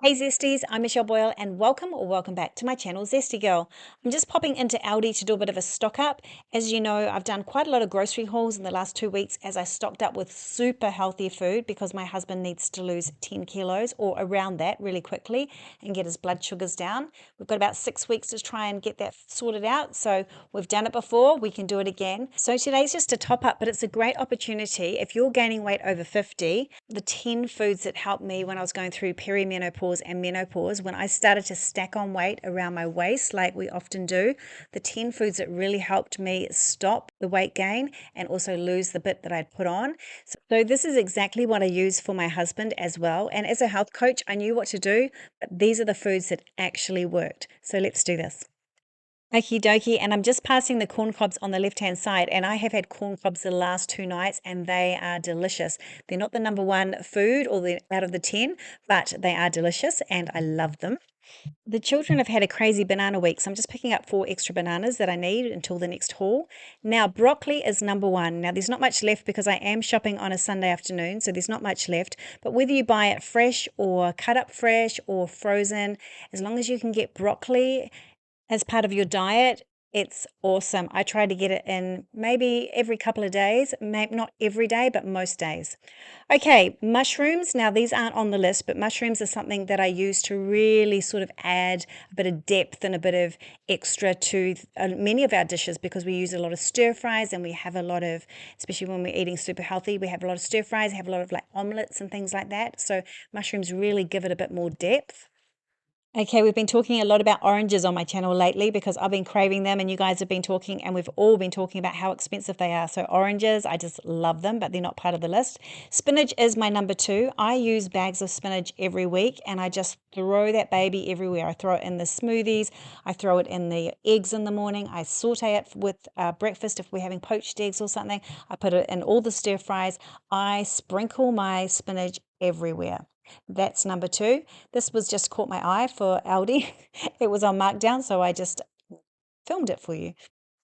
Hey Zesties, I'm Michelle Boyle and welcome or welcome back to my channel Zesty Girl. I'm just popping into Aldi to do a bit of a stock up. As you know, I've done quite a lot of grocery hauls in the last 2 weeks as I stocked up with super healthy food because my husband needs to lose 10 kilos or around that really quickly and get his blood sugars down. We've got about 6 weeks to try and get that sorted out. So we've done it before, we can do it again. So today's just a top up, but it's a great opportunity. If you're gaining weight over 50, the 10 foods that helped me when I was going through perimenopause and menopause, when I started to stack on weight around my waist, like we often do, the 10 foods that really helped me stop the weight gain and also lose the bit that I'd put on. So this is exactly what I use for my husband as well. And as a health coach, I knew what to do, but these are the foods that actually worked. So let's do this. Okie dokie, and I'm just passing the corn cobs on the left-hand side, and I have had corn cobs the last 2 nights, and they are delicious. They're not the number one food or the out of the 10, but they are delicious, and I love them. The children have had a crazy banana week, so I'm just picking up 4 extra bananas that I need until the next haul. Now, broccoli is number one. Now, there's not much left because I am shopping on a Sunday afternoon, so there's not much left. But whether you buy it fresh or cut up fresh or frozen, as long as you can get broccoli as part of your diet, it's awesome. I try to get it in maybe every couple of days, maybe not every day, but most days. Okay, mushrooms. Now, these aren't on the list, but mushrooms are something that I use to really sort of add a bit of depth and a bit of extra to many of our dishes because we use a lot of stir fries and we have a lot of, especially when we're eating super healthy, we have a lot of stir fries, have a lot of like omelets and things like that. So, mushrooms really give it a bit more depth. Okay, we've been talking a lot about oranges on my channel lately because I've been craving them and you guys have been talking and we've all been talking about how expensive they are. So oranges, I just love them, but they're not part of the list. Spinach is my number two. I use bags of spinach every week and I just throw that baby everywhere. I throw it in the smoothies. I throw it in the eggs in the morning. I saute it with breakfast if we're having poached eggs or something. I put it in all the stir fries. I sprinkle my spinach everywhere. That's number two. This was just caught my eye for Aldi. It was on markdown, so I just filmed it for you.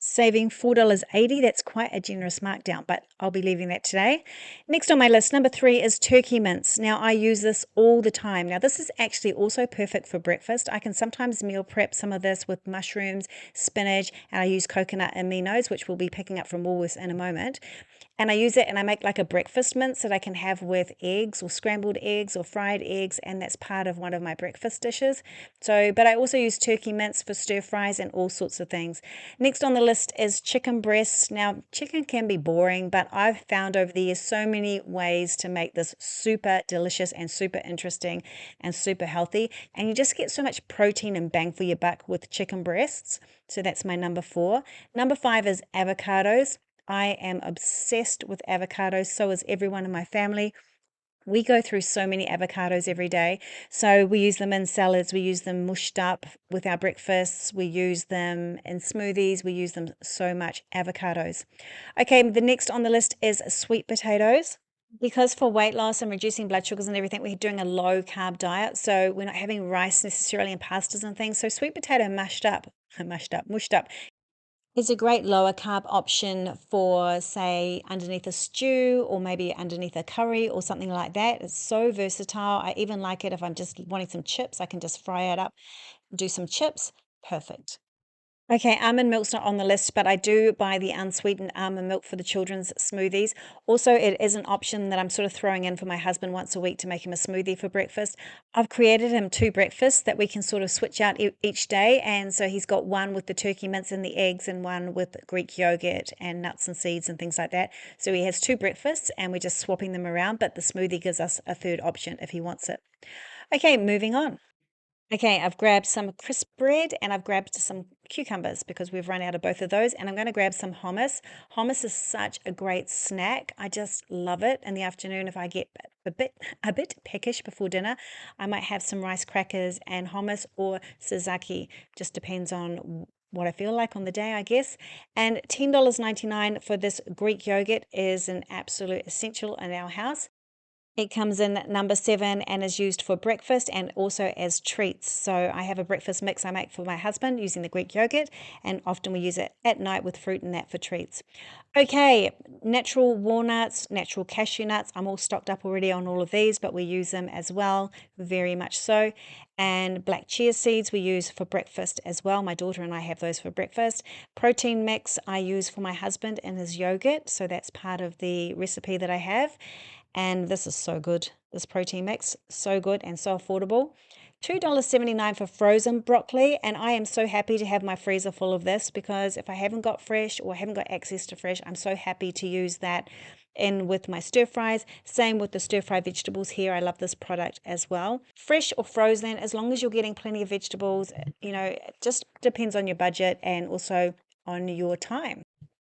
Saving $4.80, that's quite a generous markdown, but I'll be leaving that today. Next on my list, number three is turkey mince. Now, I use this all the time. Now, this is actually also perfect for breakfast. I can sometimes meal prep some of this with mushrooms, spinach, and I use coconut aminos, which we'll be picking up from Woolworths in a moment. And I use it and I make like a breakfast mince that I can have with eggs or scrambled eggs or fried eggs, and that's part of one of my breakfast dishes. So, but I also use turkey mince for stir fries and all sorts of things. Next on the list is chicken breasts. Now, chicken can be boring, but I've found over the years so many ways to make this super delicious and super interesting and super healthy. And you just get so much protein and bang for your buck with chicken breasts. So that's my number four. Number five is avocados. I am obsessed with avocados. So is everyone in my family. We go through so many avocados every day. So we use them in salads, we use them mushed up with our breakfasts, we use them in smoothies, we use them so much. Avocados. Okay, the next on the list is sweet potatoes. Because for weight loss and reducing blood sugars and everything, we're doing a low carb diet. So we're not having rice necessarily and pastas and things. So sweet potato mushed up is a great lower carb option for, say, underneath a stew or maybe underneath a curry or something like that. It's so versatile. I even like it if I'm just wanting some chips. I can just fry it up, do some chips. Perfect. Okay, almond milk's not on the list, but I do buy the unsweetened almond milk for the children's smoothies. Also, it is an option that I'm sort of throwing in for my husband once a week to make him a smoothie for breakfast. I've created him two breakfasts that we can sort of switch out each day. And so he's got one with the turkey mince and the eggs, and one with Greek yogurt and nuts and seeds and things like that. So he has two breakfasts and we're just swapping them around, but the smoothie gives us a third option if he wants it. Okay, moving on. Okay, I've grabbed some crisp bread and I've grabbed some cucumbers because we've run out of both of those. And I'm going to grab some hummus. Hummus is such a great snack. I just love it. In the afternoon, if I get a bit peckish before dinner, I might have some rice crackers and hummus or sazaki. Just depends on what I feel like on the day, I guess. And $10.99 for this Greek yogurt is an absolute essential in our house. It comes in at number 7 and is used for breakfast and also as treats. So I have a breakfast mix I make for my husband using the Greek yogurt, and often we use it at night with fruit and that for treats. Okay, natural walnuts, natural cashew nuts. I'm all stocked up already on all of these, but we use them as well, very much so. And black chia seeds we use for breakfast as well. My daughter and I have those for breakfast. Protein mix I use for my husband in his yogurt, so that's part of the recipe that I have. And this is so good. This protein mix, so good and so affordable. $2.79 for frozen broccoli, and I am so happy to have my freezer full of this, because if I haven't got fresh or haven't got access to fresh, I'm so happy to use that in with my stir fries. Same with the stir fry vegetables here. I love this product as well. Fresh or frozen, as long as you're getting plenty of vegetables, it just depends on your budget and also on your time.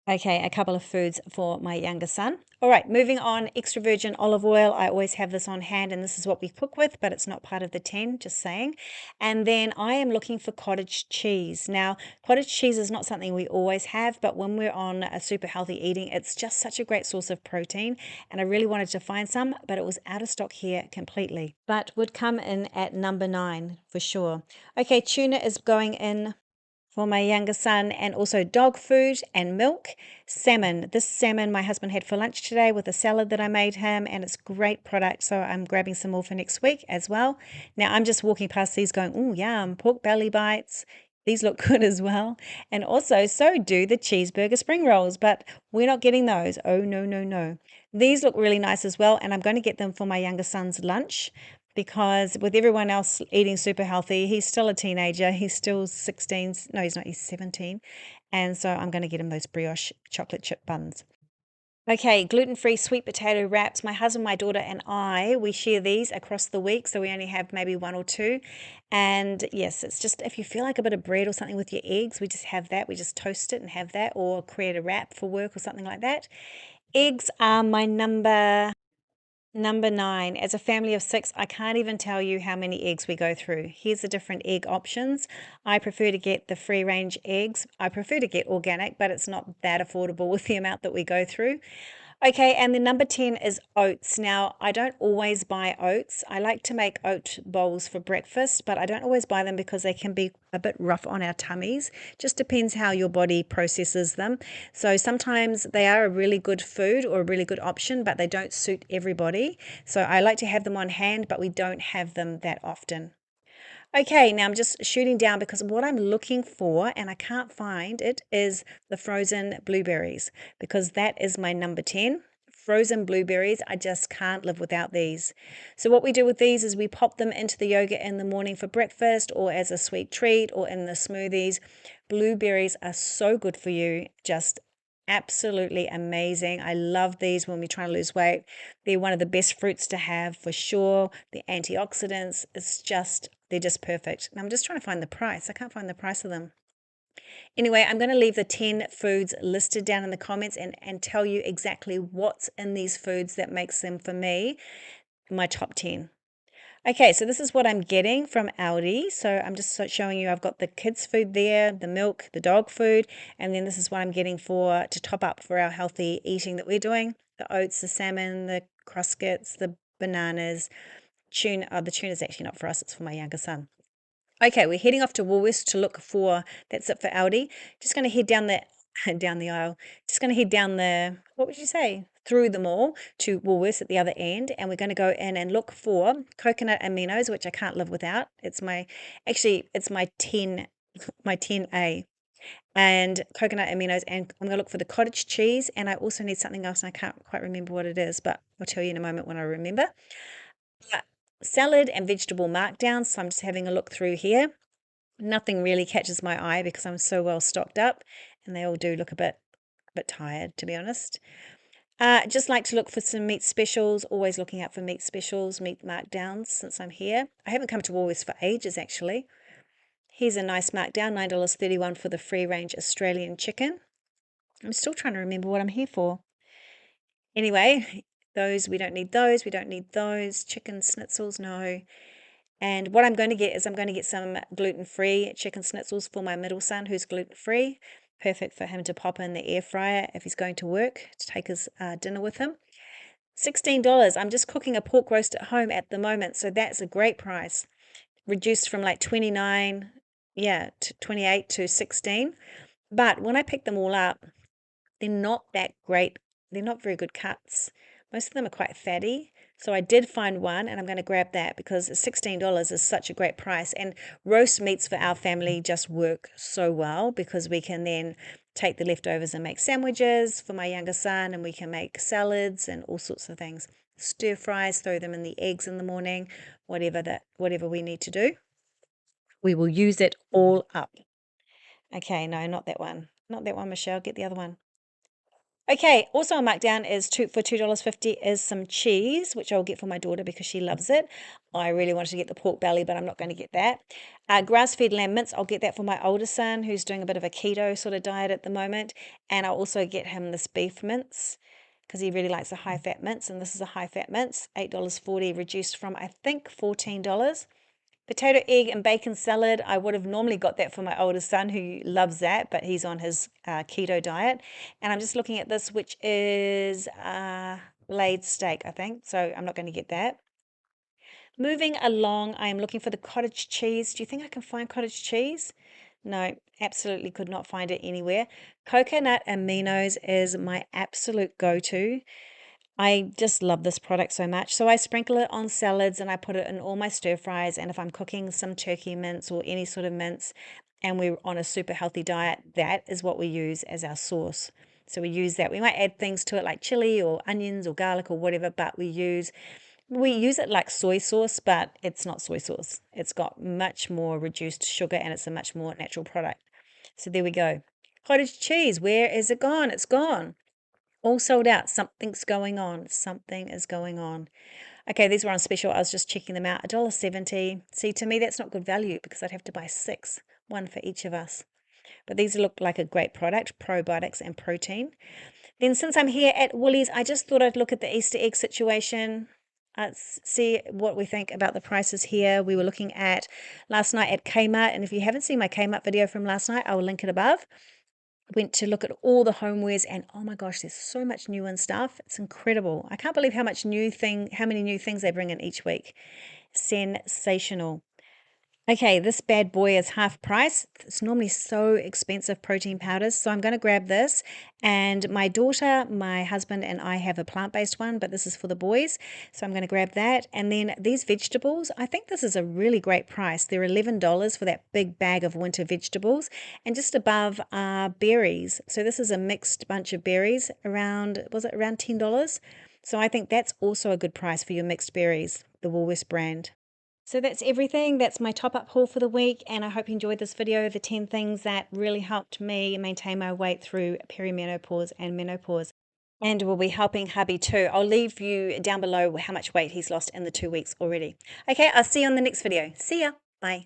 Okay, a couple of foods for my younger son. All right, moving on, extra virgin olive oil. I always have this on hand, and this is what we cook with, but it's not part of the 10, just saying. And then I am looking for cottage cheese. Now, cottage cheese is not something we always have, but when we're on a super healthy eating, it's just such a great source of protein, and I really wanted to find some, but it was out of stock here completely. But would come in at number 9 for sure. Okay, tuna is going in for my younger son, and also dog food and milk. Salmon. This salmon my husband had for lunch today with a salad that I made him, and it's great product, so I'm grabbing some more for next week as well. Now I'm just walking past these going, oh yum, pork belly bites. These look good as well. And also, so do the cheeseburger spring rolls, but we're not getting those. Oh, no, no, no. These look really nice as well, and I'm going to get them for my younger son's lunch, because with everyone else eating super healthy, he's still a teenager. He's still 16. No, he's not. He's 17. And so I'm going to get him those brioche chocolate chip buns. Okay, gluten-free sweet potato wraps. My husband, my daughter, and I, we share these across the week, so we only have maybe one or two. And yes, it's just if you feel like a bit of bread or something with your eggs, we just have that. We just toast it and have that, or create a wrap for work or something like that. Eggs are my Number 9, as a family of 6, I can't even tell you how many eggs we go through. Here's the different egg options. I prefer to get the free range eggs. I prefer to get organic, but it's not that affordable with the amount that we go through. Okay, and the number 10 is oats. Now, I don't always buy oats. I like to make oat bowls for breakfast, but I don't always buy them because they can be a bit rough on our tummies. Just depends how your body processes them. So sometimes they are a really good food or a really good option, but they don't suit everybody. So I like to have them on hand, but we don't have them that often. Okay, now I'm just shooting down because what I'm looking for, and I can't find it, is the frozen blueberries, because that is my number 10. Frozen blueberries, I just can't live without these. So what we do with these is we pop them into the yogurt in the morning for breakfast, or as a sweet treat, or in the smoothies. Blueberries are so good for you, just absolutely amazing. I love these when we're trying to lose weight. They're one of the best fruits to have for sure. The antioxidants, they're just perfect. And I'm just trying to find the price. I can't find the price of them. Anyway, I'm going to leave the 10 foods listed down in the comments, and tell you exactly what's in these foods that makes them, for me, my top 10. Okay, so this is what I'm getting from Aldi. So I'm just showing you I've got the kids' food there, the milk, the dog food, and then this is what I'm getting to top up for our healthy eating that we're doing. The oats, the salmon, the cruscets, the bananas, tuna. Oh, the tuna's actually not for us, it's for my younger son. Okay, we're heading off to Woolworths to look for, that's it for Aldi. Just going to head down the down the aisle. Just going to head down what would you say? Through the mall to Woolworths at the other end, and we're going to go in and look for coconut aminos, which I can't live without. It's my 10, my 10A. And coconut aminos, and I'm going to look for the cottage cheese, and I also need something else, and I can't quite remember what it is, but I'll tell you in a moment when I remember. Salad and vegetable markdowns, so I'm just having a look through here. Nothing really catches my eye because I'm so well stocked up, and they all do look a bit tired, to be honest. Just like to look for some meat specials, always looking out for meat specials, meat markdowns since I'm here. I haven't come to Woolworths for ages, actually. Here's a nice markdown, $9.31 for the free-range Australian chicken. I'm still trying to remember what I'm here for. Anyway, we don't need those, we don't need those. Chicken schnitzels, no. And what I'm going to get is I'm going to get some gluten-free chicken schnitzels for my middle son, who's gluten-free. Perfect for him to pop in the air fryer if he's going to work, to take his dinner with him. $16. I'm just cooking a pork roast at home at the moment, so that's a great price. Reduced from like 29, yeah, to 28 to 16. But when I pick them all up, they're not that great. They're not very good cuts. Most of them are quite fatty. So I did find one and I'm going to grab that because $16 is such a great price. And roast meats for our family just work so well because we can then take the leftovers and make sandwiches for my younger son, and we can make salads and all sorts of things. Stir fries, throw them in the eggs in the morning, whatever we need to do. We will use it all up. Okay, no, not that one. Not that one, Michelle. Get the other one. Okay, also on markdown is for $2.50 is some cheese, which I'll get for my daughter because she loves it. I really wanted to get the pork belly, but I'm not going to get that. Grass-fed lamb mince, I'll get that for my older son who's doing a bit of a keto sort of diet at the moment. And I'll also get him this beef mince because he really likes the high-fat mince, and this is a high-fat mince, $8.40, reduced from, I think, $14. Potato, egg, and bacon salad. I would have normally got that for my oldest son who loves that, but he's on his keto diet. And I'm just looking at this, which is laid steak, I think. So I'm not going to get that. Moving along, I am looking for the cottage cheese. Do you think I can find cottage cheese? No, absolutely could not find it anywhere. Coconut aminos is my absolute go-to. I just love this product so much. So I sprinkle it on salads and I put it in all my stir fries. And if I'm cooking some turkey mince or any sort of mince and we're on a super healthy diet, that is what we use as our sauce. So we use that. We might add things to it like chili or onions or garlic or whatever, but we use it like soy sauce, but it's not soy sauce. It's got much more reduced sugar and it's a much more natural product. So there we go. Cottage cheese, where is it gone? It's gone. All sold out. Something's going on. Something is going on. Okay, these were on special. I was just checking them out. $1.70. See, to me, that's not good value because I'd have to buy 6, one for each of us. But these look like a great product, probiotics and protein. Then since I'm here at Woolies, I just thought I'd look at the Easter egg situation. See what we think about the prices here. We were looking at last night at Kmart, and if you haven't seen my Kmart video from last night, I will link it above. Went to look at all the homewares, and oh my gosh, there's so much new and stuff. It's incredible. I can't believe how many new things they bring in each week. Sensational. Okay, this bad boy is half price. It's normally so expensive, protein powders. So I'm going to grab this. And my daughter, my husband, and I have a plant-based one, but this is for the boys. So I'm going to grab that. And then these vegetables, I think this is a really great price. They're $11 for that big bag of winter vegetables. And just above are berries. So this is a mixed bunch of berries was it around $10? So I think that's also a good price for your mixed berries, the Woolworths brand. So that's everything. That's my top-up haul for the week, and I hope you enjoyed this video, the 10 things that really helped me maintain my weight through perimenopause and menopause, and will be helping hubby too. I'll leave you down below how much weight he's lost in the 2 weeks already. Okay, I'll see you on the next video. See ya. Bye.